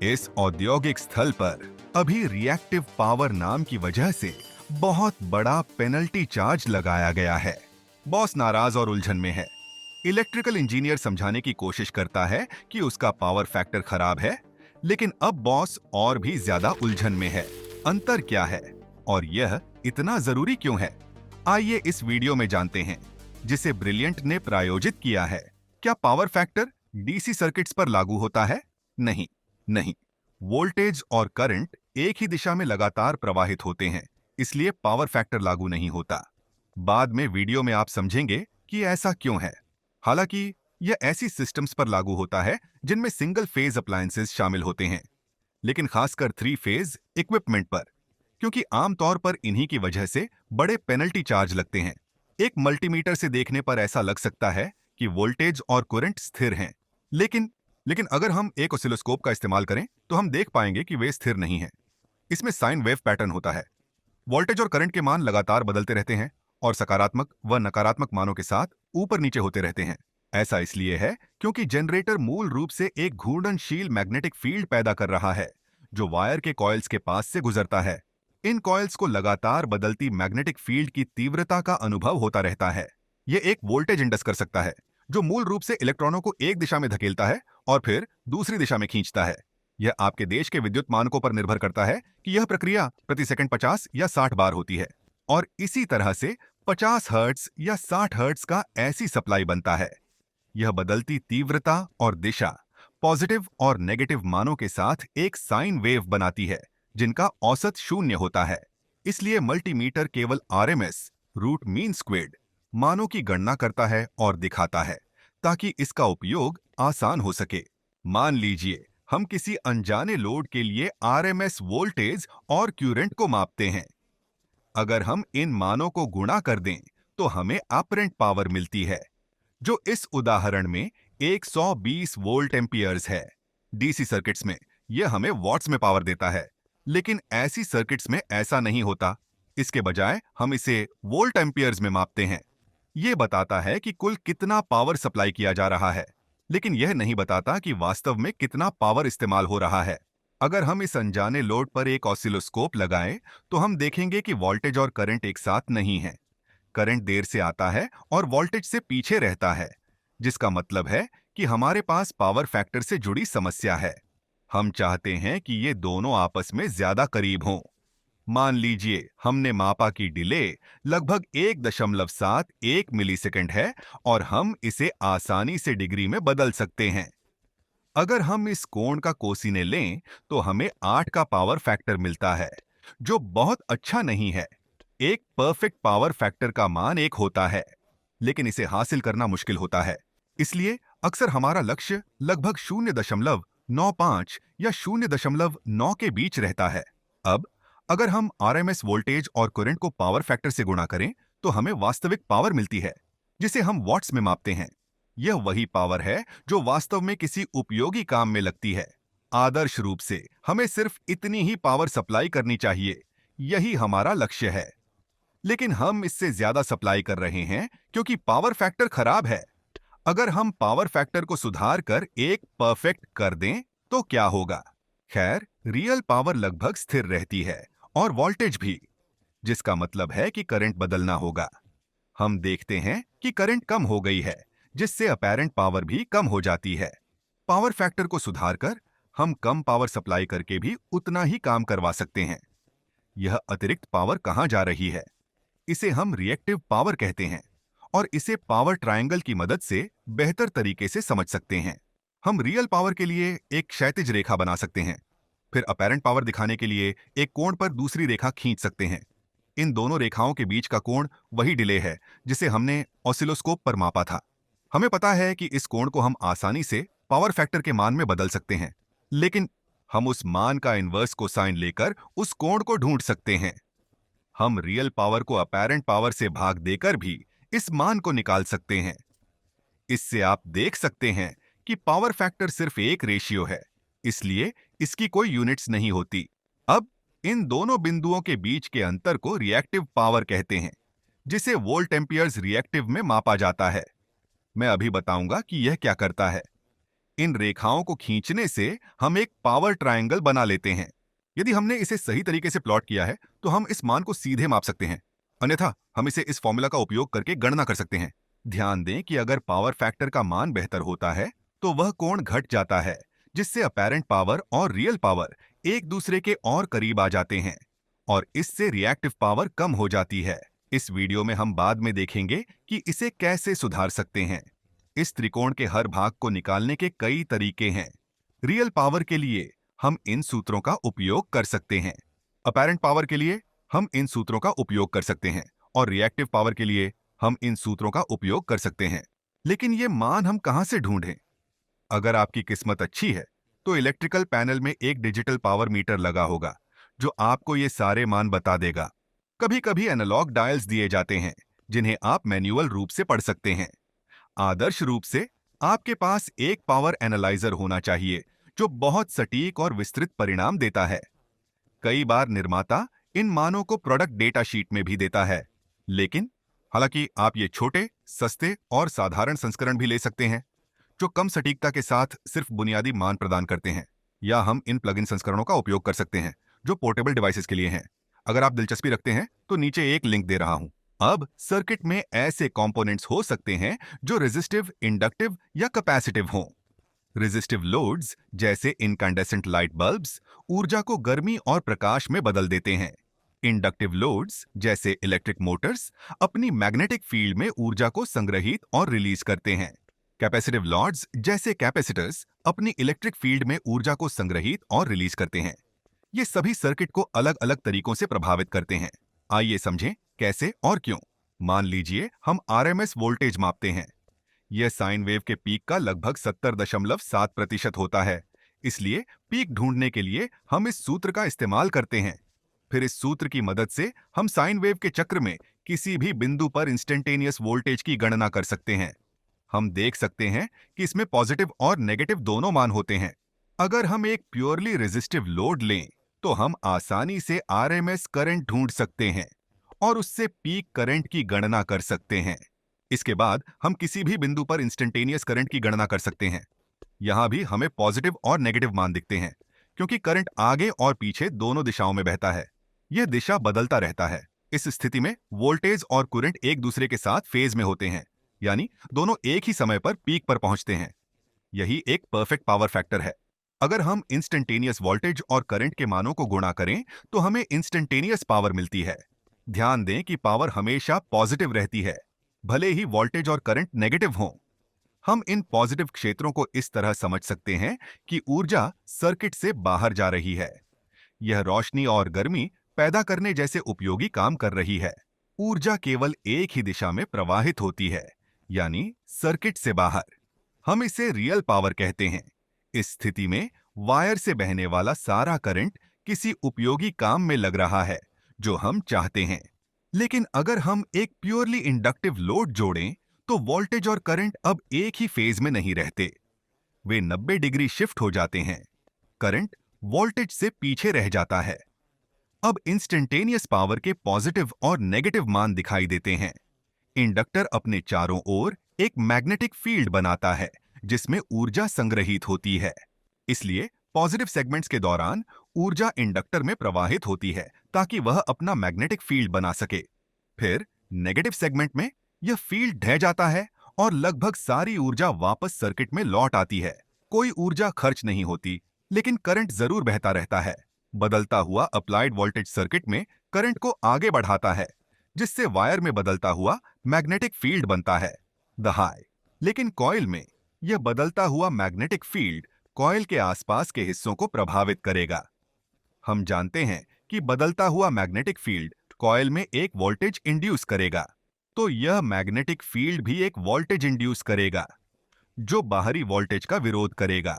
इस औद्योगिक स्थल पर अभी रिएक्टिव पावर नाम की वजह से बहुत बड़ा पेनल्टी चार्ज लगाया गया है। बॉस नाराज और उलझन में है। इलेक्ट्रिकल इंजीनियर समझाने की कोशिश करता है कि उसका पावर फैक्टर खराब है, लेकिन अब बॉस और भी ज्यादा उलझन में है। अंतर क्या है और यह इतना जरूरी क्यों है? आइए इस वीडियो में जानते हैं, जिसे ब्रिलियंट ने प्रायोजित किया है। क्या पावर फैक्टर डीसी सर्किट्स पर लागू होता है? नहीं, नहीं। वोल्टेज और करंट एक ही दिशा में लगातार प्रवाहित होते हैं, इसलिए पावर फैक्टर लागू नहीं होता। बाद में वीडियो में आप समझेंगे कि ऐसा क्यों है। हालांकि यह ऐसी सिस्टम्स पर लागू होता है जिनमें सिंगल फेज अप्लायंसेस शामिल होते हैं, लेकिन खासकर थ्री फेज इक्विपमेंट पर, क्योंकि आमतौर पर इन्हीं की वजह से बड़े पेनल्टी चार्ज लगते हैं। एक मल्टीमीटर से देखने पर ऐसा लग सकता है कि वोल्टेज और करंट स्थिर हैं, लेकिन लेकिन अगर हम एक ऑसिलोस्कोप का इस्तेमाल करें तो हम देख पाएंगे कि वे स्थिर नहीं हैं। इसमें साइन वेव पैटर्न होता है। वोल्टेज और करंट के मान लगातार बदलते रहते हैं और सकारात्मक व नकारात्मक मानों के साथ ऊपर नीचे होते रहते हैं। ऐसा इसलिए है क्योंकि जनरेटर मूल रूप से एक घूर्णनशील मैग्नेटिक फील्ड पैदा कर रहा है, जो वायर के कॉइल्स के पास से गुजरता है। इन कॉइल्स को लगातार बदलती मैग्नेटिक फील्ड की तीव्रता का अनुभव होता रहता है। यह एक वोल्टेज इंडस कर सकता है, जो मूल रूप से इलेक्ट्रॉनों को एक दिशा में धकेलता है और फिर दूसरी दिशा में खींचता है। यह आपके देश के विद्युत मानकों पर निर्भर करता है कि यह प्रक्रिया प्रति सेकंड 50 या 60 बार होती है, और इसी तरह से 50 हर्ट्ज या 60 हर्ट्ज का ऐसी सप्लाई बनता है। यह बदलती तीव्रता और दिशा पॉजिटिव और नेगेटिव मानों के साथ एक साइन वेव बनाती है, जिनका औसत शून्य होता है। इसलिए मल्टीमीटर केवल आरएमएस रूट मीन स्क्वेयर्ड मानों की गणना करता है और दिखाता है, ताकि इसका उपयोग आसान हो सके। मान लीजिए हम किसी अनजाने लोड के लिए आरएमएस वोल्टेज और करंट को मापते हैं। अगर हम इन मानों को गुणा कर दें तो हमें अपरेंट पावर मिलती है, जो इस उदाहरण में 120 वोल्ट एम्पियर्स है। डीसी सर्किट्स में यह हमें वॉट्स में पावर देता है, लेकिन ऐसी सर्किट्स में ऐसा नहीं होता। इसके बजाय हम इसे वोल्ट एम्पियर्स में मापते हैं। यह बताता है कि कुल कितना पावर सप्लाई किया जा रहा है, लेकिन यह नहीं बताता कि वास्तव में कितना पावर इस्तेमाल हो रहा है। अगर हम इस अनजाने लोड पर एक ऑसिलोस्कोप लगाएं, तो हम देखेंगे कि वोल्टेज और करंट एक साथ नहीं है। करंट देर से आता है और वोल्टेज से पीछे रहता है, जिसका मतलब है कि हमारे पास पावर फैक्टर से जुड़ी समस्या है। हम चाहते हैं कि ये दोनों आपस में ज्यादा करीब हों। मान लीजिए हमने मापा कि डिले लगभग 1.71 मिलीसेकंड है और हम इसे आसानी से डिग्री में बदल सकते हैं। अगर हम इस कोण का कोसिने लें तो हमें 8 का पावर फैक्टर मिलता है, जो बहुत अच्छा नहीं है। एक परफेक्ट पावर फैक्टर का मान 1 होता है, लेकिन इसे हासिल करना मुश्किल होता है। इसलिए अक्सर हमारा लक्ष्य लगभग 0.95 या 0.9 के बीच रहता है। अब अगर हम आरएमएस वोल्टेज और करंट को पावर फैक्टर से गुणा करें तो हमें वास्तविक पावर मिलती है, जिसे हम वॉट्स में मापते हैं। यह वही पावर है जो वास्तव में किसी उपयोगी काम में लगती है। आदर्श रूप से हमें सिर्फ इतनी ही पावर सप्लाई करनी चाहिए। यही हमारा लक्ष्य है, लेकिन हम इससे ज्यादा सप्लाई कर रहे हैं क्योंकि पावर फैक्टर खराब है। अगर हम पावर फैक्टर को सुधार कर एक परफेक्ट कर दें तो क्या होगा? खैर, रियल पावर लगभग स्थिर रहती है और वोल्टेज भी, जिसका मतलब है कि करंट बदलना होगा। हम देखते हैं कि करंट कम हो गई है, जिससे अपैरेंट पावर भी कम हो जाती है। पावर फैक्टर को सुधारकर हम कम पावर सप्लाई करके भी उतना ही काम करवा सकते हैं। यह अतिरिक्त पावर कहां जा रही है? इसे हम रिएक्टिव पावर कहते हैं, और इसे पावर ट्रायंगल की मदद से बेहतर तरीके से समझ सकते हैं। हम रियल पावर के लिए एक क्षैतिज रेखा बना सकते हैं, फिर अपैरेंट पावर दिखाने के लिए एक कोण पर दूसरी रेखा खींच सकते हैं। इन दोनों रेखाओं के बीच का कोण वही डिले है जिसे हमने ऑसिलोस्कोप पर मापा था। हमें पता है कि इस कोण को हम आसानी से पावर फैक्टर के मान में बदल सकते हैं, लेकिन हम उस मान का इन्वर्स कोसाइन लेकर उस कोण को ढूंढ सकते हैं। हम रियल पावर को अपैरेंट पावर से भाग देकर भी इस मान को निकाल सकते हैं। इससे आप देख सकते हैं कि पावर फैक्टर सिर्फ एक रेशियो है, इसलिए इसकी कोई यूनिट्स नहीं होती। अब इन दोनों बिंदुओं के बीच के अंतर को रिएक्टिव पावर कहते हैं, जिसे वोल्ट एम्पियर्स रिएक्टिव में मापा जाता है। मैं अभी बताऊंगा कि यह क्या करता है। इन रेखाओं को खींचने से हम एक पावर ट्रायंगल बना लेते हैं। यदि हमने इसे सही तरीके से प्लॉट किया है तो हम इस मान को सीधे माप सकते हैं, अन्यथा हम इसे इस फॉर्मूला का उपयोग करके गणना कर सकते हैं। ध्यान दें कि अगर पावर फैक्टर का मान बेहतर होता है तो वह कोण घट जाता है, जिससे अपैरेंट पावर और रियल पावर एक दूसरे के और करीब आ जाते हैं और इससे रिएक्टिव पावर कम हो जाती है। इस वीडियो में हम बाद में देखेंगे कि इसे कैसे सुधार सकते हैं। इस त्रिकोण के हर भाग को निकालने के कई तरीके हैं। रियल पावर के लिए हम इन सूत्रों का उपयोग कर सकते हैं, अपैरेंट पावर के लिए हम इन सूत्रों का उपयोग कर सकते हैं और रिएक्टिव पावर के लिए हम इन सूत्रों का उपयोग कर सकते हैं। लेकिन ये मान हम कहां से ढूंढें? अगर आपकी किस्मत अच्छी है तो इलेक्ट्रिकल पैनल में एक डिजिटल पावर मीटर लगा होगा जो आपको ये सारे मान बता देगा। कभी कभी एनालॉग डायल्स दिए जाते हैं जिन्हें आप मैन्युअल रूप से पढ़ सकते हैं। आदर्श रूप से आपके पास एक पावर एनालाइजर होना चाहिए जो बहुत सटीक और विस्तृत परिणाम देता है। कई बार निर्माता इन मानों को प्रोडक्ट डेटा शीट में भी देता है, लेकिन हालांकि आप ये छोटे, सस्ते और साधारण संस्करण भी ले सकते हैं जो कम सटीकता के साथ सिर्फ बुनियादी मान प्रदान करते हैं, या हम इन प्लग इन संस्करणों का उपयोग कर सकते हैं जो पोर्टेबल डिवाइसेस के लिए हैं। अगर आप दिलचस्पी रखते हैं तो नीचे एक लिंक दे रहा हूं। अब सर्किट में ऐसे कंपोनेंट्स हो सकते हैं जो रेजिस्टिव, इंडक्टिव या कैपेसिटिव हों। रेजिस्टिव लोड्स जैसे इनकैंडेसेंट लाइट बल्ब्स ऊर्जा को गर्मी और प्रकाश में बदल देते हैं। इंडक्टिव लोड्स जैसे इलेक्ट्रिक मोटर्स अपनी मैग्नेटिक फील्ड में ऊर्जा को संग्रहित और रिलीज करते हैं। कैपेसिटिव लोड्स जैसे कैपेसिटर्स अपनी इलेक्ट्रिक फील्ड में ऊर्जा को संग्रहित और रिलीज करते हैं। ये सभी सर्किट को अलग अलग तरीकों से प्रभावित करते हैं। आइए समझें कैसे और क्यों। मान लीजिए हम आरएमएस वोल्टेज मापते हैं। यह साइन वेव के पीक का लगभग 70.7% होता है। इसलिए पीक ढूंढने के लिए हम इस सूत्र का इस्तेमाल करते हैं। फिर इस सूत्र की मदद से हम साइन वेव के चक्र में किसी भी बिंदु पर इंस्टेंटेनियस वोल्टेज की गणना कर सकते हैं। हम देख सकते हैं कि इसमें पॉजिटिव और नेगेटिव दोनों मान होते हैं। अगर हम एक प्योरली रेजिस्टिव लोड लें तो हम आसानी से आरएमएस करंट ढूंढ सकते हैं और उससे पीक करंट की गणना कर सकते हैं। इसके बाद हम किसी भी बिंदु पर इंस्टेंटेनियस करंट की गणना कर सकते हैं। यहां भी हमें पॉजिटिव और नेगेटिव मान दिखते हैं क्योंकि करंट आगे और पीछे दोनों दिशाओं में बहता है। यह दिशा बदलता रहता है। इस स्थिति में वोल्टेज और करंट एक दूसरे के साथ फेज में होते हैं, यानी दोनों एक ही समय पर पीक पर पहुंचते हैं। यही एक परफेक्ट पावर फैक्टर है। अगर हम इंस्टेंटेनियस वोल्टेज और करंट के मानों को गुणा करें तो हमें इंस्टेंटेनियस पावर मिलती है। ध्यान दें कि पावर हमेशा पॉजिटिव रहती है, भले ही वोल्टेज और करंट नेगेटिव हों। हम इन पॉजिटिव क्षेत्रों को इस तरह समझ सकते हैं कि ऊर्जा सर्किट से बाहर जा रही है। यह रोशनी और गर्मी पैदा करने जैसे उपयोगी काम कर रही है। ऊर्जा केवल एक ही दिशा में प्रवाहित होती है, यानी सर्किट से बाहर। हम इसे रियल पावर कहते हैं। इस स्थिति में वायर से बहने वाला सारा करंट किसी उपयोगी काम में लग रहा है जो हम चाहते हैं। लेकिन अगर हम एक प्योरली इंडक्टिव लोड जोड़ें तो वोल्टेज और करंट अब एक ही फेज में नहीं रहते। वे 90 डिग्री शिफ्ट हो जाते हैं। करंट वोल्टेज से पीछे रह जाता है। अब इंस्टेंटेनियस पावर के पॉजिटिव और नेगेटिव मान दिखाई देते हैं। इंडक्टर अपने चारों ओर एक मैग्नेटिक फील्ड बनाता है जिसमें ऊर्जा संग्रहित होती है। इसलिए पॉजिटिव सेगमेंट्स के दौरान ऊर्जा इंडक्टर में प्रवाहित होती है ताकि वह अपना मैग्नेटिक फील्ड बना सके। फिर नेगेटिव सेगमेंट में यह फील्ड ढह जाता है और लगभग सारी ऊर्जा वापस सर्किट में लौट आती है। कोई ऊर्जा खर्च नहीं होती, लेकिन करंट जरूर बहता रहता है। बदलता हुआ अप्लाइड वोल्टेज सर्किट में करंट को आगे बढ़ाता है, जिससे वायर में बदलता हुआ मैग्नेटिक फील्ड बनता है, दहाई। लेकिन कॉइल में यह बदलता हुआ मैग्नेटिक फील्ड कॉइल के आसपास के हिस्सों को प्रभावित करेगा। हम जानते हैं कि बदलता हुआ मैग्नेटिक फील्ड कॉइल में एक वोल्टेज इंड्यूस करेगा, तो यह मैग्नेटिक फील्ड भी एक वोल्टेज इंड्यूस करेगा जो बाहरी वोल्टेज का विरोध करेगा।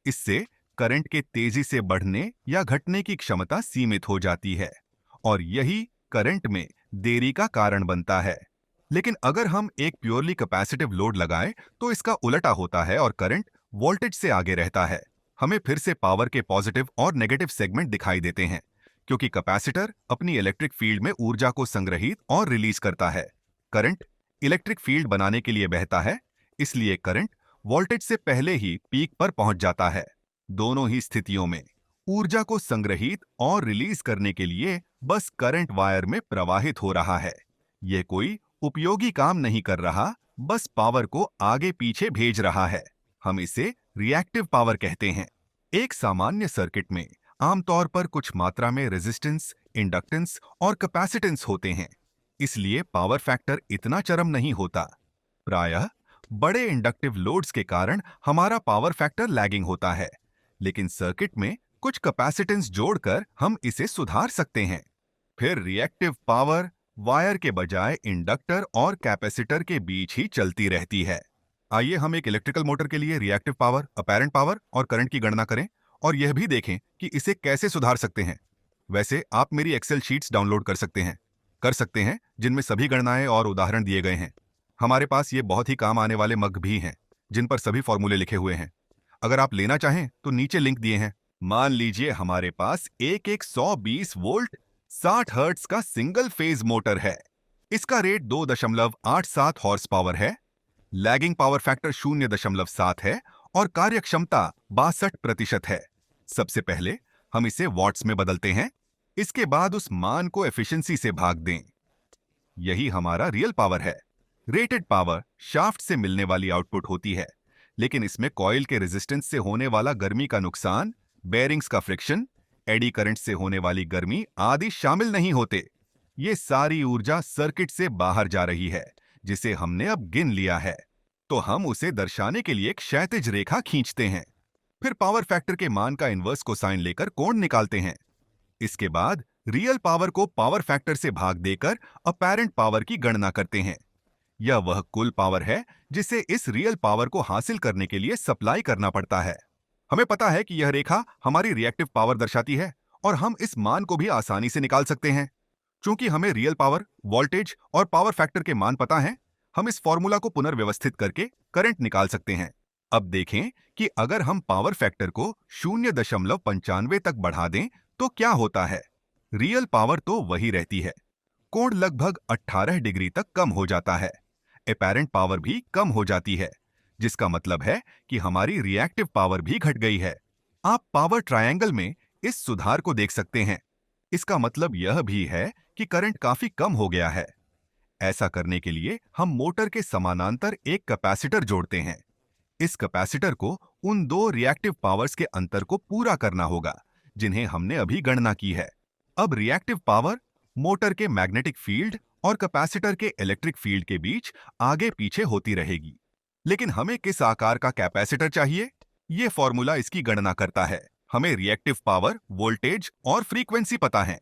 इससे करंट के तेजी से बढ़ने या घटने की क्षमता सीमित हो जाती है और यही करंट में देरी का कारण बनता है। लेकिन अगर हम एक प्योरली कैपेसिटिव लोड लगाएं तो इसका उल्टा होता है और करंट वोल्टेज से आगे रहता है। हमें फिर से पावर के पॉजिटिव और नेगेटिव सेगमेंट दिखाई देते हैं क्योंकि कैपेसिटर अपनी इलेक्ट्रिक फील्ड में ऊर्जा को संग्रहित और रिलीज करता है। करंट इलेक्ट्रिक फील्ड बनाने के लिए बहता है, इसलिए करंट वोल्टेज से पहले ही पीक पर पहुंच जाता है। दोनों ही स्थितियों में ऊर्जा को संग्रहित और रिलीज करने के लिए बस करंट वायर में प्रवाहित हो रहा है। यह कोई उपयोगी काम नहीं कर रहा, बस पावर को आगे पीछे भेज रहा है। हम इसे रिएक्टिव पावर कहते हैं। एक सामान्य सर्किट में आमतौर पर कुछ मात्रा में रेजिस्टेंस, इंडक्टेंस और कैपेसिटेंस होते हैं, इसलिए पावर फैक्टर इतना चरम नहीं होता। प्रायः बड़े इंडक्टिव लोड्स के कारण हमारा पावर फैक्टर लैगिंग होता है, लेकिन सर्किट में कुछ कैपेसिटेंस जोड़कर हम इसे सुधार सकते हैं। फिर रिएक्टिव पावर वायर के बजाय इंडक्टर और कैपेसिटर के बीच ही चलती रहती है। आइए हम एक इलेक्ट्रिकल मोटर के लिए रिएक्टिव पावर, अपैरेंट पावर और करंट की गणना करें और यह भी देखें कि इसे कैसे सुधार सकते हैं। वैसे आप मेरी एक्सेल शीट्स डाउनलोड कर सकते हैं जिनमें सभी गणनाएं और उदाहरण दिए गए हैं। हमारे पास ये बहुत ही काम आने वाले मग भी हैं जिन पर सभी फॉर्मूले लिखे हुए हैं। अगर आप लेना चाहें तो नीचे लिंक दिए हैं। मान लीजिए हमारे पास एक 120 वोल्ट 60 हर्ट्ज का सिंगल फेज मोटर है। इसका रेट 2.87 हॉर्स पावर है, लैगिंग पावर फैक्टर 0.7 है और कार्यक्षमता 62% है। सबसे पहले हम इसे वॉट्स में बदलते हैं, इसके बाद उस मान को एफिशिएंसी से भाग दें। यही हमारा रियल पावर है। रेटेड पावर शाफ्ट से मिलने वाली आउटपुट होती है, लेकिन इसमें कॉइल के रेजिस्टेंस से होने वाला गर्मी का नुकसान, बेयरिंग्स का फ्रिक्शन, एडी करंट से होने वाली गर्मी आदि शामिल नहीं होते। ये सारी ऊर्जा सर्किट से बाहर जा रही है, जिसे हमने अब गिन लिया है। तो हम उसे दर्शाने के लिए एक क्षैतिज रेखा खींचते हैं। फिर पावर फैक्टर के मान का इन्वर्स कोसाइन लेकर कोण निकालते हैं। इसके बाद रियल पावर को पावर फैक्टर से भाग देकर अपैरेंट पावर की गणना करते हैं। यह वह कुल पावर है जिसे इस रियल पावर को हासिल करने के लिए सप्लाई करना पड़ता है। हमें पता है कि यह रेखा हमारी रिएक्टिव पावर दर्शाती है और हम इस मान को भी आसानी से निकाल सकते हैं। चूंकि हमें रियल पावर, वोल्टेज और पावर फैक्टर के मान पता हैं, हम इस फॉर्मूला को पुनर्व्यवस्थित करके करंट निकाल सकते हैं। अब देखें कि अगर हम पावर फैक्टर को 0.95 तक बढ़ा दें तो क्या होता है। रियल पावर तो वही रहती है, कोण लगभग 18 डिग्री तक कम हो जाता है। अपैरेंट पावर भी कम हो जाती है, जिसका मतलब है कि हमारी रिएक्टिव पावर भी घट गई है। आप पावर ट्रायंगल में इस सुधार को देख सकते हैं। इसका मतलब यह भी है कि करंट काफी कम हो गया है। ऐसा करने के लिए हम मोटर के समानांतर एक कैपेसिटर जोड़ते हैं। इस कैपेसिटर को उन दो रिएक्टिव पावर्स के अंतर को पूरा करना होगा जिन्हें हमने अभी गणना की है। अब रिएक्टिव पावर मोटर के मैग्नेटिक फील्ड और कैपेसिटर के इलेक्ट्रिक फील्ड के बीच आगे पीछे होती रहेगी। लेकिन हमें किस आकार का कैपेसिटर चाहिए, यह फॉर्मूला इसकी गणना करता है। हमें रिएक्टिव पावर, वोल्टेज और फ्रीक्वेंसी पता है,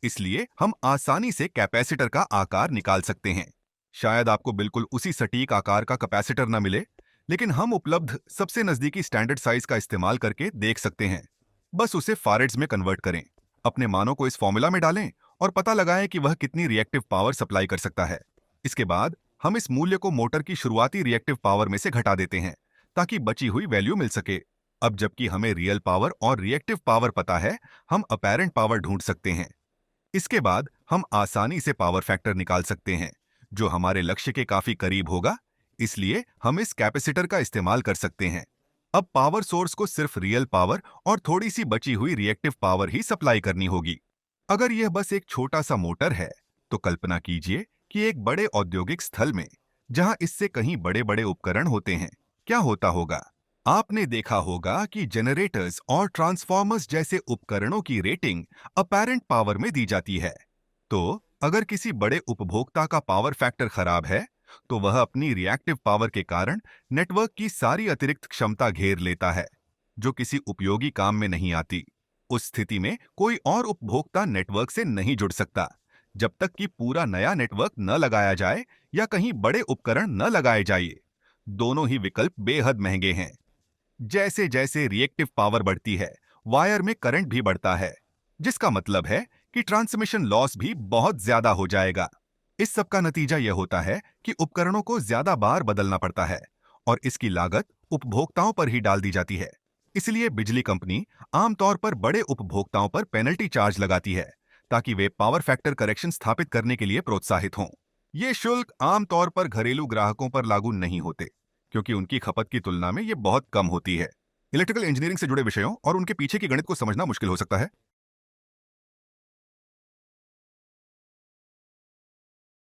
इसलिए हम आसानी से कैपेसिटर का आकार निकाल सकते हैं। शायद आपको बिल्कुल उसी सटीक आकार का कैपेसिटर न मिले, लेकिन हम उपलब्ध सबसे नजदीकी स्टैंडर्ड साइज का इस्तेमाल करके देख सकते हैं। बस उसे फारेड्स में कन्वर्ट करें, अपने मानों को इस फॉर्मूला में डालें और पता लगाएं कि वह कितनी रिएक्टिव पावर सप्लाई कर सकता है। इसके बाद हम इस मूल्य को मोटर की शुरुआती रिएक्टिव पावर में से घटा देते हैं ताकि बची हुई वैल्यू मिल सके। अब जबकि हमें रियल पावर और रिएक्टिव पावर पता है, हम अपैरेंट पावर ढूंढ सकते हैं। इसके बाद हम आसानी से पावर फैक्टर निकाल सकते हैं, जो हमारे लक्ष्य के काफी करीब होगा। इसलिए हम इस कैपेसिटर का इस्तेमाल कर सकते हैं। अब पावर सोर्स को सिर्फ रियल पावर और थोड़ी सी बची हुई रिएक्टिव पावर ही सप्लाई करनी होगी। अगर यह बस एक छोटा सा मोटर है, तो कल्पना कीजिए कि एक बड़े औद्योगिक स्थल में, जहां इससे कहीं बड़े बड़े उपकरण होते हैं, क्या होता होगा। आपने देखा होगा कि जनरेटर्स और ट्रांसफॉर्मर्स जैसे उपकरणों की रेटिंग अपैरेंट पावर में दी जाती है। तो अगर किसी बड़े उपभोक्ता का पावर फैक्टर खराब है, तो वह अपनी रिएक्टिव पावर के कारण नेटवर्क की सारी अतिरिक्त क्षमता घेर लेता है, जो किसी उपयोगी काम में नहीं आती। उस स्थिति में कोई और उपभोक्ता नेटवर्क से नहीं जुड़ सकता, जब तक कि पूरा नया नेटवर्क न लगाया जाए या कहीं बड़े उपकरण न लगाए जाए। दोनों ही विकल्प बेहद महंगे हैं। जैसे जैसे रिएक्टिव पावर बढ़ती है, वायर में करंट भी बढ़ता है, जिसका मतलब है कि ट्रांसमिशन लॉस भी बहुत ज्यादा हो जाएगा। इस सब का नतीजा यह होता है कि उपकरणों को ज्यादा बार बदलना पड़ता है और इसकी लागत उपभोक्ताओं पर ही डाल दी जाती है। इसलिए बिजली कंपनी आमतौर पर बड़े उपभोक्ताओं पर पेनल्टी चार्ज लगाती है, ताकि वे पावर फैक्टर करेक्शन स्थापित करने के लिए प्रोत्साहित हों। ये शुल्क आमतौर पर घरेलू ग्राहकों पर लागू नहीं होते, क्योंकि उनकी खपत की तुलना में ये बहुत कम होती है। इलेक्ट्रिकल इंजीनियरिंग से जुड़े विषयों और उनके पीछे की गणित को समझना मुश्किल हो सकता है।